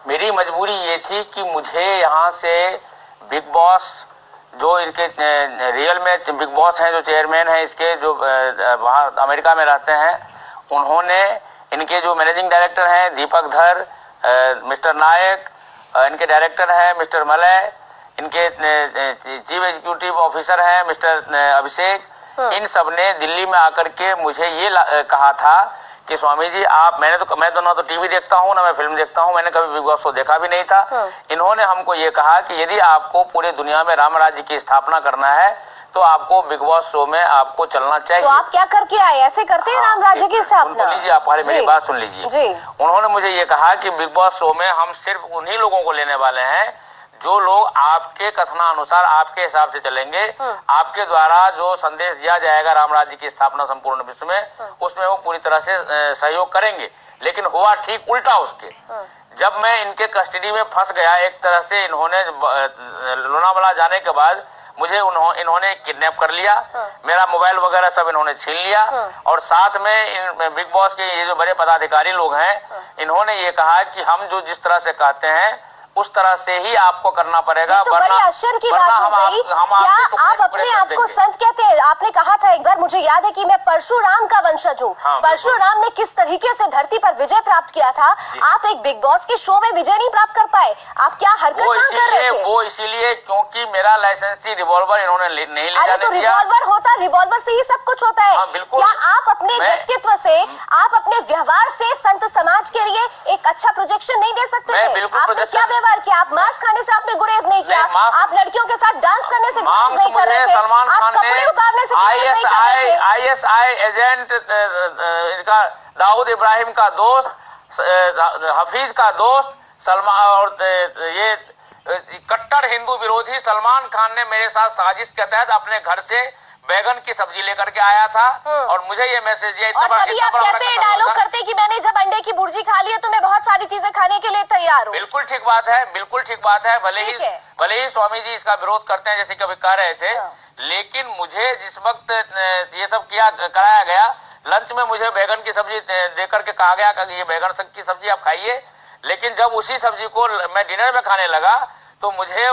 मेरी मजबूरी ये थी कि मुझे यहाँ से बिग बॉस जो इनके रियल में बिग बॉस हैं, जो चेयरमैन हैं इसके, जो वहाँ अमेरिका में रहते हैं, उन्होंने इनके जो मैनेजिंग डायरेक्टर हैं दीपक धर, मिस्टर नायक, इनके डायरेक्टर हैं मिस्टर मलय, इनके चीफ एग्जीक्यूटिव ऑफिसर हैं मिस्टर अभिषेक, इन सब ने दिल्ली में आकर के मुझे ये कहा था कि स्वामी जी आप, मैं तो ना तो टीवी देखता हूँ ना मैं फिल्म देखता हूँ, मैंने कभी बिग बॉस को देखा भी नहीं था। इन्होंने हमको ये कहा कि यदि आपको पूरे दुनिया में राम राज्य की स्थापना करना है तो आपको बिग बॉस शो में आपको चलना चाहिए। तो आप क्या करके आए? ऐसे करते हैं राम राज्य की स्थापना? लीजिए, आप पहले मेरी बात सुन लीजिए। उन्होंने मुझे ये कहा कि बिग बॉस शो में हम सिर्फ उन्हीं लोगों को लेने वाले हैं जो लोग आपके कथनानुसार आपके हिसाब से चलेंगे, आपके द्वारा जो संदेश दिया जाएगा राम राज्य की स्थापना संपूर्ण विश्व में, उसमें वो पूरी तरह से सहयोग करेंगे। लेकिन हुआ ठीक उल्टा उसके। जब मैं इनके कस्टडी में फंस गया, एक तरह से इन्होंने लोनावाला जाने के बाद मुझे इन्होंने किडनैप कर लिया, मेरा मोबाइल वगैरह सब इन्होंने छीन लिया, और साथ में बिग बॉस के ये जो बड़े पदाधिकारी लोग हैं, इन्होंने ये कहा कि हम जो जिस तरह से कहते हैं उस तरह से ही आपको करना पड़ेगा। तो बड़े आश्चर्य की बात हो गई। क्या आप अपने आप को संत कहते हैं? आपने कहा था एक बार, मुझे याद है कि मैं परशुराम का वंशज हूँ। परशुराम ने किस तरीके से धरती पर विजय प्राप्त किया था, आप एक बिग बॉस के शो में विजय नहीं प्राप्त कर पाए। आप क्या हरकत कर रहे थे? वो इसीलिए क्योंकि मेरा लाइसेंसी रिवॉल्वर इन्होंने नहीं ले जाने दिया। रिवॉल्वर होता, रिवॉल्वर से ही सब कुछ होता है। क्या आप अपने व्यक्तित्व से, आप अपने व्यवहार से संत समाज के लिए एक अच्छा प्रोजेक्शन नहीं दे सकते थे? आपने क्या क्या आप मांस खाने से आपने गुरेज नहीं किया, आप लड़कियों के साथ डांस करने से गुरेज नहीं कर रहे थे, सलमान आप कपड़े उतारने से गुरेज नहीं कर रहे थे। आईएसआई एजेंट इनका दाऊद इब्राहिम का दोस्त, हफीज का दोस्त सलमान, और ये कट्टर हिंदू विरोधी सलमान खान ने मेरे साथ साजिश के तहत अपने घर से बैगन की सब्जी लेकर के आया था, और मुझे ये मैसेज दिया। और तभी आप कहते हैं, डायलॉग करते कि मैंने जब अंडे की भुर्जी खा ली है तो मैं बहुत सारी चीजें खाने के लिए तैयार हूँ। बिल्कुल ठीक बात है, बिल्कुल ठीक बात है। भले ही स्वामी जी इसका विरोध करते हैं जैसे कभी कह रहे थे, लेकिन मुझे जिस वक्त ये सब कराया गया, लंच में मुझे बैगन की सब्जी देकर के कहा गया कि ये बैगन की सब्जी आप खाइए, लेकिन जब उसी सब्जी को मैं डिनर में खाने लगा तो मुझे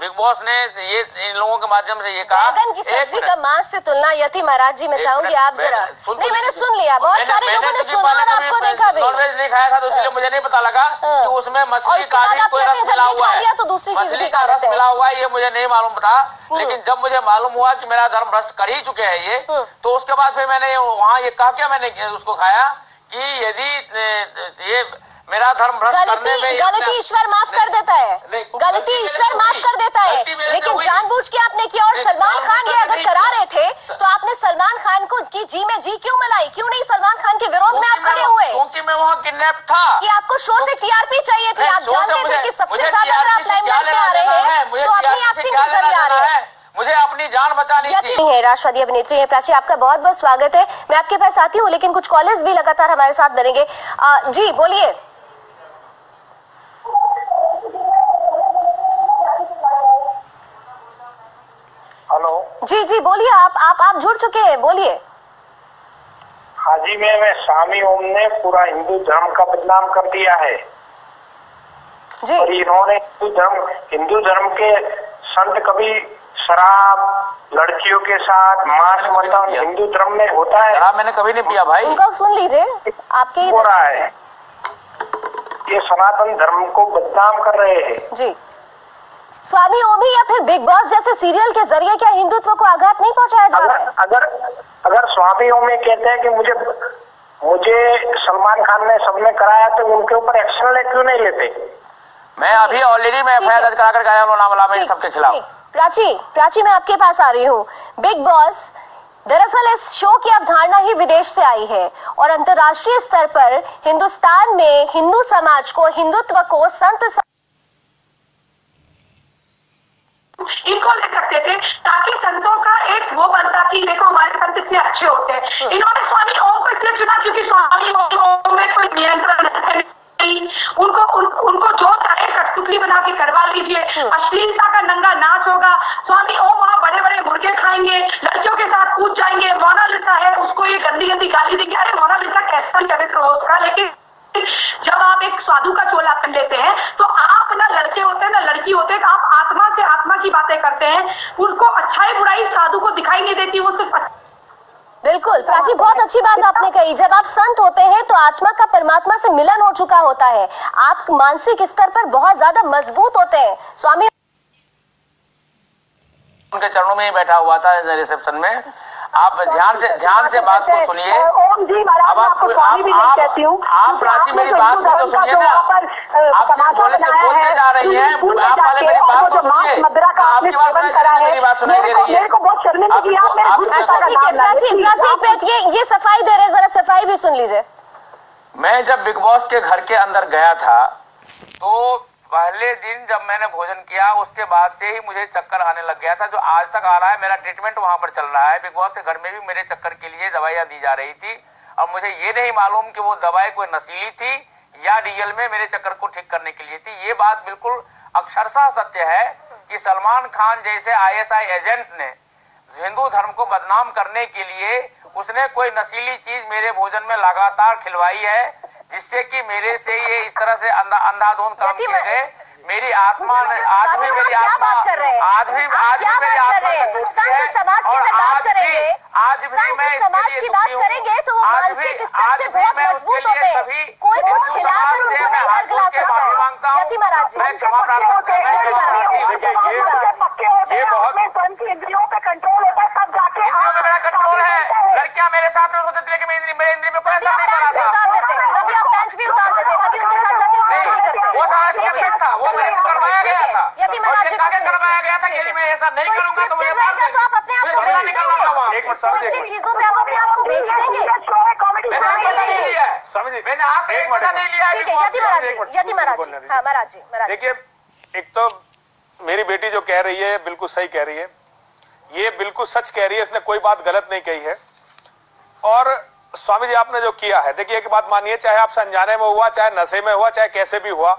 बिग बॉस ने ये इन लोगों के माध्यम से ये कहा, बैगन की सब्जी का मांस से तुलना यति महाराज जी, मैं चाहूंगी आप जरा। नहीं, मैंने सुन लिया, बहुत सारे लोगों ने सुना और आपको देखा भी। नॉनवेज नहीं खाया था तो इसलिए मुझे नहीं पता लगा कि उसमें मछली का भी कोई रस मिला हुआ है, तो दूसरी चीज भी का रस मिला हुआ है, ये मुझे नहीं मालूम था। लेकिन जब मुझे मालूम हुआ कि मेरा धर्म भ्रष्ट कर ही चुके हैं ये, तो उसके बाद फिर मैंने वहाँ ये कहा, क्या मैंने उसको खाया कि यदि ये मेरा धर्म भ्रष्ट करने में गलती ईश्वर माफ कर देता है, गलती ईश्वर माफ कर देता है, लेकिन जानबूझ के आपने किया। और सलमान खान ये अगर करा रहे थे तो आपने सलमान खान को की जी में जी क्यों मिलाई? क्यों नहीं सलमान खान के विरोध में आप खड़े हुए? क्योंकि मैं वहाँ किडनैप था कि आपको शो से टीआरपी चाहिए थी। आप जानते थे कि सबसे ज्यादा अगर आप लाइमलाइट में आ रहे हैं तो अपनी एक्टिंग के जरिए आ रहे हैं। मुझे अपनी जान बचानी थी। राष्ट्रवादी अभिनेत्री है प्राची, आपका बहुत बहुत स्वागत है। मैं आपके पास आती हूँ, लेकिन कुछ कॉलर्स भी लगातार हमारे साथ बनेंगे। जी बोलिए। हेलो जी बोलिए, आप जुड़ चुके हैं, बोलिए। हाँ जी, मैं स्वामी ओम ने पूरा हिंदू धर्म का बदनाम कर दिया है जी। और इन्होंने हिंदू धर्म के संत कभी शराब, लड़कियों के साथ मांस मटन हिंदू धर्म में होता है? शराब मैंने कभी नहीं पिया भाई। उनका सुन लीजिए, आपके हो रहा है, ये सनातन धर्म को बदनाम कर रहे हैं जी। स्वामी ओमी या फिर बिग बॉस जैसे सीरियल के जरिए क्या हिंदुत्व को आघात नहीं पहुंचाया जा रहा? अगर स्वामी ओमी कहते हैं कि मुझे सलमान खान ने सबने कराया, तो उनके ऊपर एक्शन क्यों नहीं लेते? मैं अभी ऑलरेडी मैं एफआईआर दर्ज करा कर आया हूं लोनावाला में सबके खिलाफ। प्राची मैं आपके पास आ रही हूँ। बिग बॉस, दरअसल इस शो की अवधारणा ही विदेश से आई है और अंतर्राष्ट्रीय स्तर पर हिंदुस्तान में हिंदू समाज को, हिंदुत्व को, संत इनको ले सकते थे, ताकि संतों का एक वो बनता कि देखो हमारे संत इतने अच्छे होते हैं। इन्होंने स्वामी ओम को इसलिए चुना क्योंकि स्वामी ओम में कोई नियंत्रण नहीं, उनको जो चाहे कठपुतली बना के करवा लीजिए, अश्लीलता का नंगा नाच होगा, स्वामी ओम वहाँ बड़े बड़े मुर्गे खाएंगे, लड़कियों के साथ कूद जाएंगे। मोनालिसा है, उसको ये गंदी गंदी गाली देंगे। अरे मोनालिसा कैसा चरित्र हो उसका, लेकिन जब आप एक साधु का चोला करते हैं, उनको अच्छाई बुराई साधु को दिखाई नहीं देती, वो सिर्फ बिल्कुल प्राची, बहुत अच्छी बात आपने कही। जब आप संत होते हैं तो आत्मा का परमात्मा से मिलन हो चुका होता है, आप मानसिक स्तर पर बहुत ज्यादा मजबूत होते हैं। स्वामी उनके चरणों में ही बैठा हुआ था रिसेप्शन में। आप ध्यान से बात को सुनिए। अब आप प्राची मेरी बात भी तो सुनिए ना, आप सिर्फ बोलते जा रही हैं। आप पहले मेरी बात तो सुनिए, आपकी बात सुनाई, मेरी बात सुनाई दे रही है। अच्छा ठीक है प्राची, ये सफाई दे रहे, जरा सफाई भी सुन लीजिए। मैं जब बिग बॉस के घर के अंदर गया था तो पहले दिन जब मैंने भोजन किया उसके बाद से ही मुझे चक्कर आने लग गया था, जो आज तक आ रहा है। मेरा ट्रीटमेंट वहां पर चल रहा है। बिग बॉस के घर में भी मेरे चक्कर के लिए दवाइयां दी जा रही थी। अब मुझे ये नहीं मालूम कि वो दवाई कोई नशीली थी या रियल में मेरे चक्कर को ठीक करने के लिए थी। ये बात बिल्कुल अक्षरशः सत्य है कि सलमान खान जैसे ISI एजेंट ने हिंदू धर्म को बदनाम करने के लिए उसने कोई नशीली चीज मेरे भोजन में लगातार खिलवाई है, जिससे कि मेरे से ये इस तरह से अंधाधुंध काम किए गए। मेरी आत्मा ने आज भी मेरी आत्मा संत समाज की बात करेंगे, समाज की बात करेंगे तो वो मानसिक स्तर से बहुत मजबूत होते हैं। कोई कुछ खिलाकर उनको नहीं बरगला सकता है। यति महाराज जी, ये बहुत इंद्रियों पे कंट्रोल होता है, तब जाके मेरा कंट्रोल है। लड़कियां मेरे साथ में होते थे, मेरे इंद्रिय में कोई असर नहीं पड़ा था। तभी आप पैंच भी उतार देते, तभी उनके साथ जाके स्नान भी करते। वो सारा स्क्रिप्टेड था, वो मेरे से करवाया गया था। यति महाराज जी करवाया गया था कि यदि मैं ऐसा नहीं करूंगा तो मुझे तो आप अपने आप को बेच देंगे। चीजों पे आप अपने आप को बेच देंगे। मैंने आज तक पैसा नहीं लिया। ठीक है यति महाराज जी, हाँ महाराज जी। देखिए, एक तो मेरी बेटी जो कह रही है बिल्कुल सही कह रही है, ये बिल्कुल सच कह रही है, इसने कोई बात गलत नहीं कही है। और स्वामी जी आपने जो किया है, देखिए एक बात मानिए, चाहे आप अनजाने में हुआ, चाहे नशे में हुआ, चाहे कैसे भी हुआ,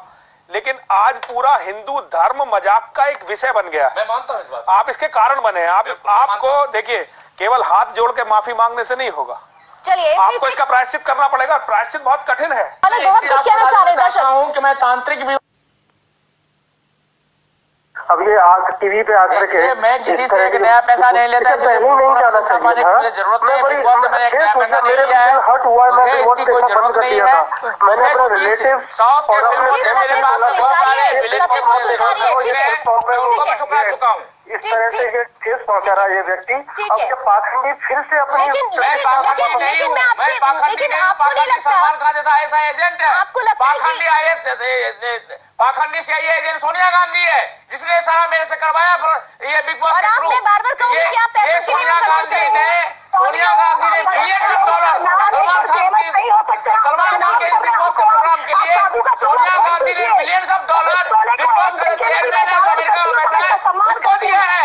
लेकिन आज पूरा हिंदू धर्म मजाक का एक विषय बन गया है। मैं मानता हूं इस बात। आप इसके कारण बने हैं। आपको देखिए, केवल हाथ जोड़ के माफी मांगने से नहीं होगा, चलिए आपको इसका प्रायश्चित करना पड़ेगा। प्रायश्चित बहुत कठिन है। बहुत कुछ कहना चाह रहे हैं दर्शक कि मैं तांत्रिक भी अब ये टीवी पे आकर के मैं किसी से एक नया पैसा नहीं लेता, इसलिए नहीं जाना चाहिए था। मुझे जरूरत नहीं है, बिग बॉस से मैंने एक नया पैसा नहीं लिया है, हट हुआ, मैं इसकी कोई जरूरत नहीं है। मैंने अपना रिलेटिव साउथ के फिल्म मेरे पास उनको मैं चुका चुका हूँ। इस तरह से ये ठेस पहुंचा रहा है ये व्यक्ति। अब जब पाखंडी फिर से अपनी सलमान खान जैसा ऐसा एजेंट है, पाखंडी CIA एजेंट सोनिया गांधी है, जिसने सारा मेरे से करवाया ये बिग बॉस के थ्रू। सोनिया गांधी ने billions of dollar Salman Khan के बिग बॉस के प्रोग्राम के लिए, सोनिया गांधी ने billions of dollar big boss का चेयरमैन है जो अमेरिका में बैठा है उसको दिया है।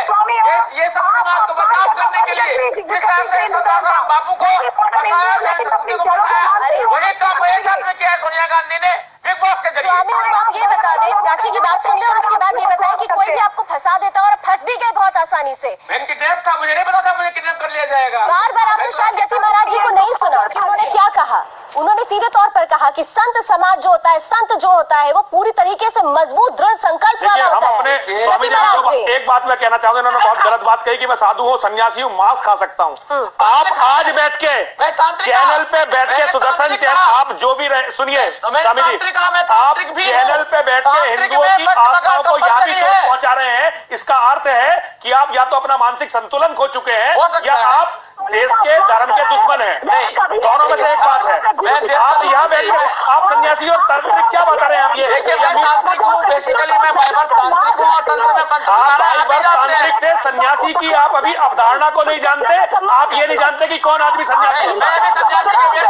ये सब समाज को बदनाम करने के लिए जिस तरह से सदाराम बापू को फंसाया, को फंसाया, वही काम मेरे साथ में किया है सोनिया गांधी ने बिग बॉस के जरिए। स्वामी, और आप ये बता दें, प्राची की बात सुन ले और उसके बाद ये बताएं कि कोई भी आपको फंसा देता और फंस भी गए बहुत आसानी से। मैं किडनैप था, मुझे नहीं पता था मुझे किडनैप कर लिया जाएगा। बार बार आपने शायद यति महाराज जी को नहीं सुना कि उन्होंने क्या कहा। उन्होंने सीधे तौर पर कहा कि संत समाज जो होता है, संत जो होता है, वो पूरी तरीके से मजबूत दृढ़ संकल्प वाला होता है। स्वामी जी एक बात मैं कहना चाहूंगा, इन्होंने बहुत गलत बात कही कि मैं साधु हूँ, सन्यासी हूँ, मांस खा सकता हूँ। आप आज बैठ के चैनल पे बैठ के सुदर्शन चैनल, आप जो भी सुनिए स्वामी जी, आप चैनल पे बैठ के हिंदुओं की आस्थाओं को यहाँ भी चोट पहुंचा रहे हैं। इसका अर्थ है कि आप या तो अपना मानसिक संतुलन खो चुके हैं या आप देश के धर्म के दुश्मन हैं। दोनों में से एक बात है। आप यहाँ बैठ के आप सन्यासी और तांत्रिक क्या बता रहे हैं? आप ये मैं तांत्रिक हूँ, बेसिकली मैं बाइबल तांत्रिक हूँ और तंत्र में आप बाइबल तांत्रिक थे, सन्यासी की आप अभी अवधारणा को नहीं जानते। आप ये नहीं जानते कि कौन आदमी सन्यासी होता है।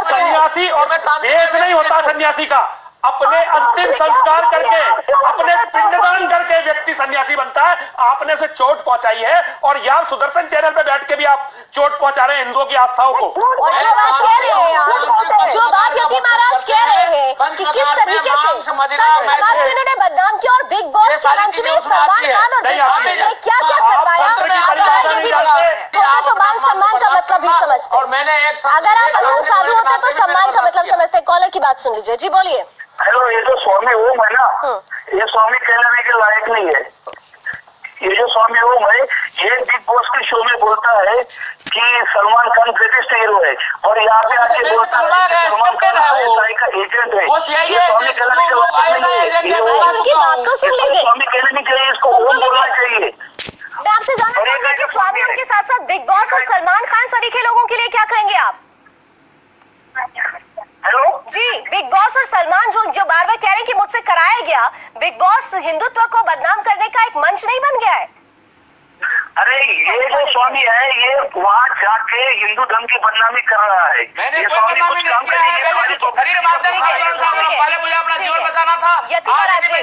सन्यासी और वेश नहीं होता सन्यासी का। अपने अंतिम संस्कार करके, अपने पिंडदान करके व्यक्ति सन्यासी बनता है। आपने उसे चोट पहुंचाई है और यहाँ सुदर्शन चैनल पे बैठ के भी आप चोट पहुंचा रहे हैं हिंदुओं की आस्थाओं को। और जो बात कह रहे हैं, जो बात यति महाराज कह रहे हैं कि किस तरीके से समाज को इन्होंने बदनाम किया और बिग बॉस के मंच में सलमान खान और बिग बॉस ने क्या क्या करवाया, तो मान सम्मान का मतलब ही समझते। अगर आप असल साधु होते तो सम्मान का मतलब समझते। कॉलर की बात सुन लीजिए जी, बोलिए। हेलो, ये जो स्वामी ओम है ना, ये स्वामी कहलाने के लायक नहीं है। ये जो स्वामी ओम है ये बिग बॉस के शो में बोलता है कि सलमान खान ग्रेटेस्ट हीरो है और यहाँ पे आके बोलता है सलमान खान आईएसआई का एजेंट है। स्वामी कहने उनकी बात तो सुन लीजिए, स्वामी कहना नहीं चाहिए, इसको ओम बोलना चाहिए। मैं आपसे जानना चाहूंगी कि स्वामी उनके साथ साथ बिग बॉस और सलमान खान सरीखे लोगों के लिए क्या कहेंगे आप? हेलो जी, बिग बॉस और सलमान जो बार बार कह रहे हैं कि मुझसे कराया गया, बिग बॉस हिंदुत्व को बदनाम करने का एक मंच नहीं बन गया है? अरे ये जो स्वामी है ये वहाँ जाके हिंदू धर्म की बदनामी कर रहा है। ये स्वामी कुछ काम करेंगे पहले मुझे अपना जीवन बचाना था, यति महाराज जी,